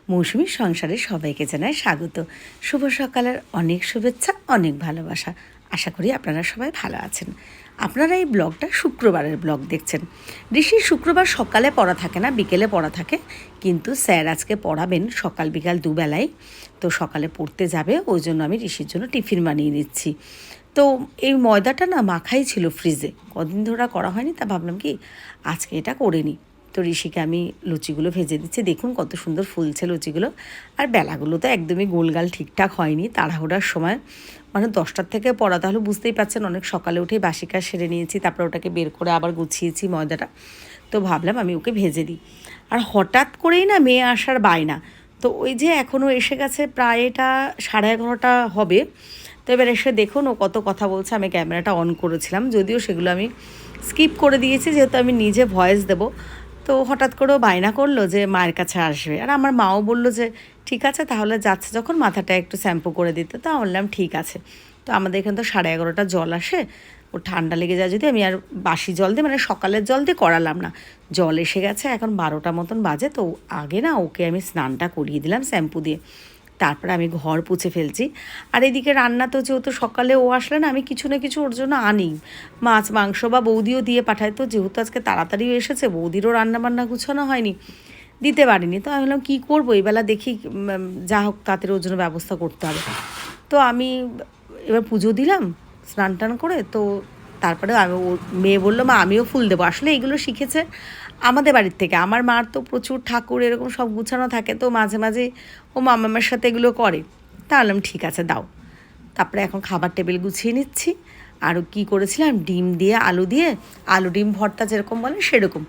মৌসুমীর সংসারে সবাইকে জানাই স্বাগত। শুভ সকালের অনেক শুভেচ্ছা, অনেক ভালোবাসা। আশা করি আপনারা সবাই ভালো আছেন। আপনারা এই ব্লগটা শুক্রবারের ব্লগ দেখছেন। ঋষির শুক্রবার সকালে পড়া থাকে না, বিকেলে পড়া থাকে, কিন্তু স্যার আজকে পড়াবেন সকাল বিকাল দুবেলায়। তো সকালে পড়তে যাবে, ওই জন্য আমি ঋষির জন্য টিফিন বানিয়ে নিচ্ছি। তো এই ময়দাটা না মাখাই ছিল ফ্রিজে, কদিন ধরে করা হয়নি, তা ভাবলাম কি আজকে এটা করে নিই। তো ঋষিকে আমি লুচিগুলো ভেজে দিচ্ছি, দেখুন কত সুন্দর ফুলছে লুচিগুলো। আর বেলাগুলো তো একদমই গোলগাল ঠিকঠাক হয়নি, তাড়াহুড়ার সময় মানে 10টার থেকে পড়া, তাহলে বুঝতেই পারছেন অনেক সকালে উঠেই বাসি কাজ সেরে নিয়েছি, তারপরে ওটাকে বের করে আবার গুছিয়েছি ময়দাটা। তো ভাবলাম আমি ওকে ভেজে দিই। আর হঠাৎ করেই না মেয়ে আসার বায়না। তো ওই যে এখনও এসে গেছে, প্রায় এটা 11:30 হবে। তো এবার এসে দেখুন ও কত কথা বলছে। আমি ক্যামেরাটা অন করেছিলাম, যদিও সেগুলো আমি স্কিপ করে দিয়েছি, যেহেতু আমি নিজে ভয়েস দেবো। তো হঠাৎ করেও বায়না করলো যে মায়ের কাছে আসবে, আর আমার মাও বললো যে ঠিক আছে তাহলে যাচ্ছে যখন মাথাটা একটু শ্যাম্পু করে দিতে। তো বললাম ঠিক আছে। তো আমাদের এখানে তো 11:30 জল আসে, ও ঠান্ডা লেগে যায় যদি, আমি আর বাসি জল দিয়ে মানে সকালের জল দিয়ে করালাম না। জল এসে গেছে, এখন 12টা মতন বাজে। তো আগে না ওকে আমি স্নানটা করিয়ে দিলাম শ্যাম্পু দিয়ে, তারপরে আমি ঘর পুছে ফেলছি। আর এদিকে রান্না তো যেহেতু সকালে ও আসলে না, আমি কিছু না কিছু ওর জন্য আনি, মাছ মাংস বা বৌদিও দিয়ে পাঠায়। তো যেহেতু আজকে তাড়াতাড়িও এসেছে, বৌদিরও রান্নাবান্না গুছানো হয়নি, দিতে পারিনি। তো আমি বললাম কী করবো, এইবেলা দেখি যা হোক তাড়াতাড়ি ওর জন্য ব্যবস্থা করতে হবে। তো আমি এবার পুজো দিলাম স্নান টান করে। তো তারপরে আমি ওর মেয়ে বললো মা আমিও ফুল দেবো। আসলে এইগুলো শিখেছে আমাদের বাড়ির থেকে। আমার মার তো প্রচুর ঠাকুর এরকম সব গুছানো থাকে, তো মাঝে মাঝে ও মামার সাথে এগুলো করে। তা বললাম ঠিক আছে দাও। তারপরে এখন খাবার টেবিল গুছিয়ে নিচ্ছি। আরও কী করেছিলাম, ডিম দিয়ে আলু দিয়ে, আলু ডিম ভর্তা যেরকম বলে সেরকম,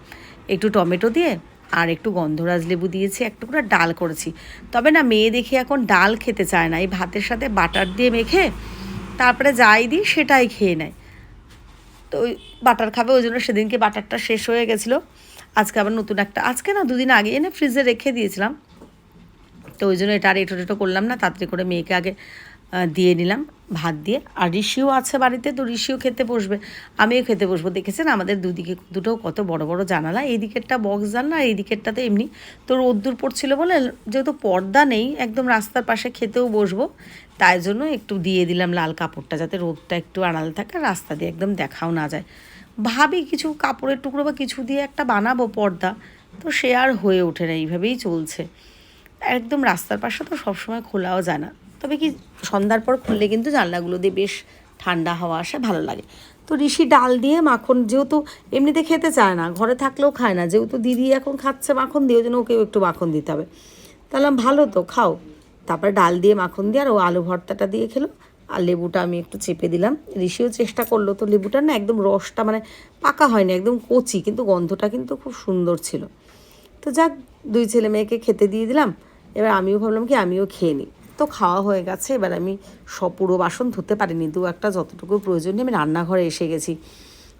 একটু টমেটো দিয়ে আর একটু গন্ধরাজ লেবু দিয়েছি, একটু করে ডাল করেছি। তবে না মেয়ে দেখি এখন ডাল খেতে চায় না, এই ভাতের সাথে বাটার দিয়ে মেখে তারপরে যাই দিই সেটাই খেয়ে নেয়। তো ওই বাটার খাবে, ওই জন্য সেদিনকে বাটারটা শেষ হয়ে গেছিলো। আজকে আবার নতুন একটা, আজকে না দুদিন আগে এনে ফ্রিজে রেখে দিয়েছিলাম। তো ওই জন্য এটা আর এঁটো টেটো করলাম না, তাড়াতাড়ি করে মেয়েকে আগে দিয়ে নিলাম ভাত দিয়ে। আর ঋষিও আছে বাড়িতে, তো ঋষিও খেতে বসবে, আমিও খেতে বসবো। দেখেছেন আমাদের দুদিকে দুটো কত বড় বড় জানালা, এই দিকেরটা বক্স জানলা, আর এই দিকেরটাতে এমনি। তো রোদ্দুর পড়ছিল বলে, যেহেতু পর্দা নেই একদম রাস্তার পাশে খেতেও বসবো, তাই জন্য একটু দিয়ে দিলাম লাল কাপড়টা, যাতে রোদটা একটু আড়াল থাকে, রাস্তা দিয়ে একদম দেখাও না যায়। ভাবি কিছু কাপড়ের টুকরো বা কিছু দিয়ে একটা বানাবো পর্দা, তো সে আর হয়ে ওঠে না, এইভাবেই চলছে। একদম রাস্তার পাশে তো সবসময় খোলাও যায় না, তবে কি সন্ধ্যার পর খুললে কিন্তু জানলাগুলো দিয়ে বেশ ঠান্ডা হাওয়া আসে, ভালো লাগে। তো ঋষি ডাল দিয়ে মাখন, যেহেতু এমনিতে খেতে চায় না, ঘরে থাকলেও খায় না, যেহেতু দিদি এখন খাচ্ছে মাখন দিয়ে, ওই জন্য ওকেও একটু মাখন দিতে হবে। তাহলে ভালো তো খাও। তারপরে ডাল দিয়ে মাখন দিয়ে আর ও আলু ভর্তাটা দিয়ে খেলো। আর লেবুটা আমি একটু চেপে দিলাম, ঋষিও চেষ্টা করলো। তো লেবুটা না একদম রসটা মানে পাকা হয়নি, একদম কচি, কিন্তু গন্ধটা কিন্তু খুব সুন্দর ছিল। তো যাক, দুই ছেলে মেয়েকে খেতে দিয়ে দিলাম। এবার আমিও ভাবলাম কি আমিও খেয়ে নিই। তো খাওয়া হয়ে গেছে, এবার আমি পুরো বাসন ধুতে পারিনি, দু একটা যতটুকু প্রয়োজন আমি রান্নাঘরে এসে গেছি।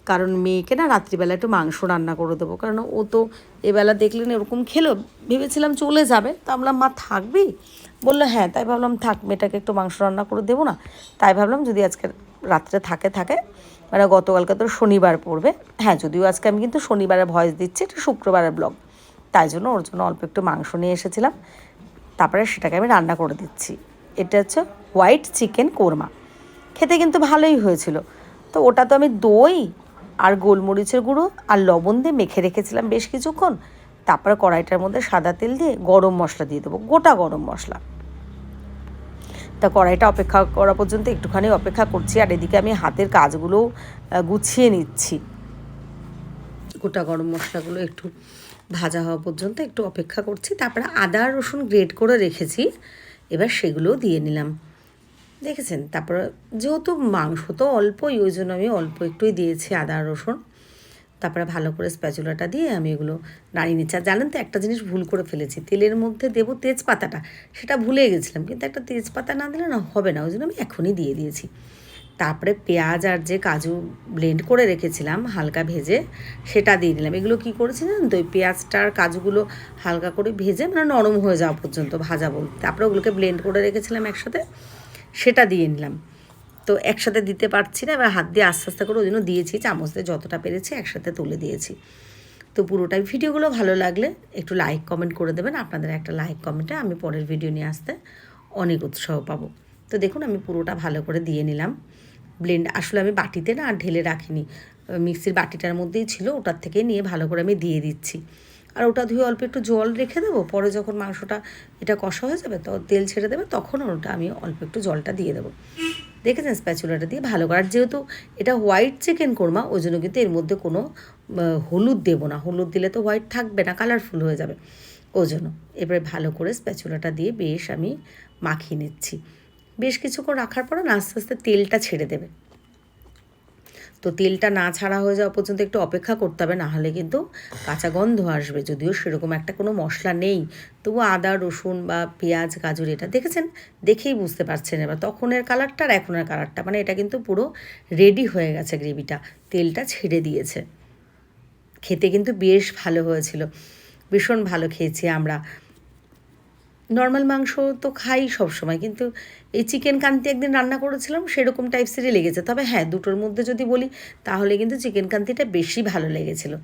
কারণ মেয়েকে না রাত্রিবেলা একটু মাংস রান্না করে দেবো, কারণ ও তো এবেলা দেখলেন এরকম খেলো, ভেবেছিলাম চলে যাবে। তো ভাবলাম মা থাকবি, বললো হ্যাঁ, তাই ভাবলাম থাক, মেয়েটাকে একটু মাংস রান্না করে দেবো না। তাই ভাবলাম যদি আজকে রাত্রে থাকে, মানে গতকালকে তো শনিবার পড়বে। হ্যাঁ, যদিও আজকে আমি কিন্তু শনিবারে ভয়েস দিচ্ছি, এটা শুক্রবারের ব্লগ, তাই জন্য ওর জন্য অল্প একটু মাংস নিয়ে এসেছিলাম। তারপরে সেটাকে আমি রান্না করে দিচ্ছি। এটা হচ্ছে হোয়াইট চিকেন কোরমা, খেতে কিন্তু ভালোই হয়েছিল। তো ওটা তো আমি দই আর গোলমরিচের গুঁড়ো আর লবণ দিয়ে মেখে রেখেছিলাম বেশ কিছুক্ষণ। তারপরে কড়াইটার মধ্যে সাদা তেল দিয়ে গরম মশলা দিয়ে দেবো, গোটা গরম মশলা। তা কড়াইটা অপেক্ষা করা পর্যন্ত একটুখানি অপেক্ষা করছি, আর এদিকে আমি হাতের কাজগুলোও গুছিয়ে নিচ্ছি। গোটা গরম মশলাগুলো একটু ভাজা হওয়া পর্যন্ত একটু অপেক্ষা করছি। তারপরে আদা রসুন গ্রেট করে রেখেছি, এবার সেগুলোও দিয়ে নিলাম, দেখেছেন। তারপরে যেহেতু মাংস তো অল্পই, ওই জন্য আমি অল্প একটুই দিয়েছি আদা রসুন। তারপরে ভালো করে স্প্যাচুলাটা দিয়ে আমি এগুলো নাড়িয়ে নিচ্ছি। আর জানেন তো একটা জিনিস ভুল করে ফেলেছি, তেলের মধ্যে দেবো তেজপাতাটা, সেটা ভুলে গেছিলাম, কিন্তু একটা তেজপাতা না দিলে না হবে না, ওই জন্য আমি এখনই দিয়ে দিয়েছি। তারপরে পেঁয়াজ আর যে কাজু ব্লেন্ড করে রেখেছিলাম হালকা ভেজে, সেটা দিয়ে দিলাম। এগুলো কী করেছি জানেন তো, ওই পেঁয়াজটা আর কাজুগুলো হালকা করে ভেজে মানে নরম হয়ে যাওয়া পর্যন্ত ভাজা বলতে, তারপরে ওগুলোকে ব্লেন্ড করে রেখেছিলাম একসাথে, সেটা দিয়ে নিলাম। তো একসাথে দিতে পারছি না, এবার হাত দিয়ে আস্তে আস্তে করে ওই জন্য দিয়েছি, চামচ দিয়ে যতটা পেরেছি একসাথে তুলে দিয়েছি। তো পুরোটাই ভিডিওগুলো ভালো লাগলে একটু লাইক কমেন্ট করে দেবেন। আপনাদের একটা লাইক কমেন্টে আমি পরের ভিডিও নিয়ে আসতে অনেক উৎসাহ পাবো। তো দেখুন আমি পুরোটা ভালো করে দিয়ে নিলাম। ব্লেন্ড আসলে আমি বাটিতে না আর ঢেলে রাখিনি, মিক্সির বাটিটার মধ্যেই ছিল, ওটার থেকে নিয়ে ভালো করে আমি দিয়ে দিচ্ছি। আর ওটা ধুয়ে অল্প একটু জল রেখে দেবো, পরে যখন মাংসটা এটা কষা হয়ে যাবে তো তেল ছেড়ে দেবে, তখন ওটা আমি অল্প একটু জলটা দিয়ে দেবো। দেখেছেন স্প্যাচুলাটা দিয়ে ভালো করে। আর যেহেতু এটা হোয়াইট চিকেন কোরমা, ওই জন্য কিন্তু এর মধ্যে কোনো হলুদ দেবো না, হলুদ দিলে তো হোয়াইট থাকবে না, কালারফুল হয়ে যাবে ওই জন্য। এবারে ভালো করে স্প্যাচুলাটা দিয়ে বেশ আমি মাখিয়ে নিচ্ছি। বেশ কিছুক্ষণ রাখার পরে না আস্তে আস্তে তেলটা ছেড়ে দেবে। তো তেলটা না ছাড়া হয়ে যাওয়া পর্যন্ত একটু অপেক্ষা করতে হবে, নাহলে কিন্তু কাঁচা গন্ধ আসবে। যদিও সেরকম একটা কোনো মশলা নেই, তবু আদা রসুন বা পেঁয়াজ গাজর এটা দেখেছেন, দেখেই বুঝতে পারছেন এবার তখনের কালারটা আর এখনের কালারটা, মানে এটা কিন্তু পুরো রেডি হয়ে গেছে গ্রেভিটা, তেলটা ছেড়ে দিয়েছে। খেতে কিন্তু বেশ ভালো হয়েছিল, ভীষণ ভালো খেয়েছি আমরা। নর্মাল মাংস তো খাই সবসময়, কিন্তু এই চিকেন কান্তি একদিন রান্না করেছিলাম সেরকম টাইপসেরই লেগেছে। তবে হ্যাঁ, দুটোর মধ্যে যদি বলি তাহলে কিন্তু চিকেন কান্তিটা বেশি ভালো লেগেছিলো,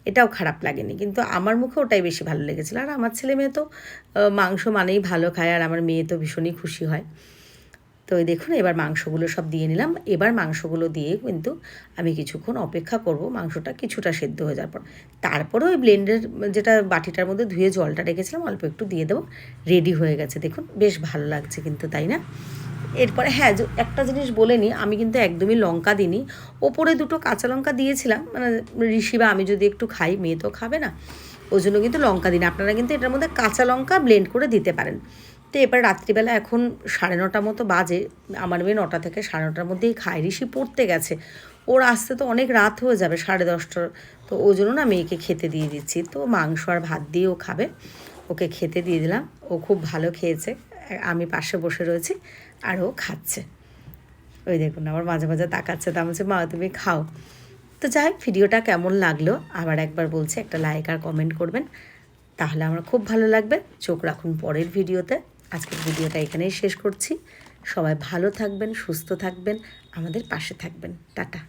এটাও খারাপ লাগেনি, কিন্তু আমার মুখে ওটাই বেশি ভালো লেগেছিলো। আর আমার ছেলে মেয়ে তো মাংস মানেই ভালো খায়, আর আমার মেয়ে তো ভীষণই খুশি হয়। তো এই দেখুন এবার মাংসগুলো সব দিয়ে নিলাম। এবার মাংসগুলো দিয়ে কিন্তু আমি কিছুক্ষণ অপেক্ষা করব, মাংসটা কিছুটা সেদ্ধ হয়ে যাওয়ার পর। তারপরে ওই ব্লেন্ডের যেটা বাটিটার মধ্যে ধুয়ে জলটা রেখেছিলাম অল্প একটু দিয়ে দেবো। রেডি হয়ে গেছে দেখুন, বেশ ভালো লাগছে কিন্তু, তাই না? এরপরে হ্যাঁ, একটা জিনিস বলে নিই, আমি কিন্তু একদমই লঙ্কা দিইনি, ওপরে দুটো কাঁচা লঙ্কা দিয়েছিলাম, মানে ঋষি বা আমি যদি একটু খাই, মেয়ে তো খাবে না, ওই জন্য কিন্তু লঙ্কা দিন। আপনারা কিন্তু এটার মধ্যে কাঁচা লঙ্কা ব্লেন্ড করে দিতে পারেন। তো এবার রাত্রিবেলা এখন 9:30 মতো বাজে, আমার মেয়ে 9টা থেকে 9:30টার মধ্যেই খায়। ঋষি পড়তে গেছে, ওর আসতে তো অনেক রাত হয়ে যাবে, 10:30টার। তো ওই জন্য না মেয়েকে খেতে দিয়ে দিচ্ছি। তো মাংস আর ভাত দিয়ে ও খাবে, ওকে খেতে দিয়ে দিলাম। ও খুব ভালো খেয়েছে, আমি পাশে বসে রয়েছি আর ও খাচ্ছে। ওই দেখুন আবার মাঝে মাঝে তাকাচ্ছে, তা বলছে মা তুমি খাও। তো যাই হোক, ভিডিওটা কেমন লাগলো আবার একবার বলছি, একটা লাইক আর কমেন্ট করবেন, তাহলে আমার খুব ভালো লাগবে। চোখ রাখুন পরের ভিডিওতে। আজকের ভিডিওটা এখানেই শেষ করছি। সবাই ভালো থাকবেন, সুস্থ থাকবেন, আমাদের পাশে থাকবেন। টাটা।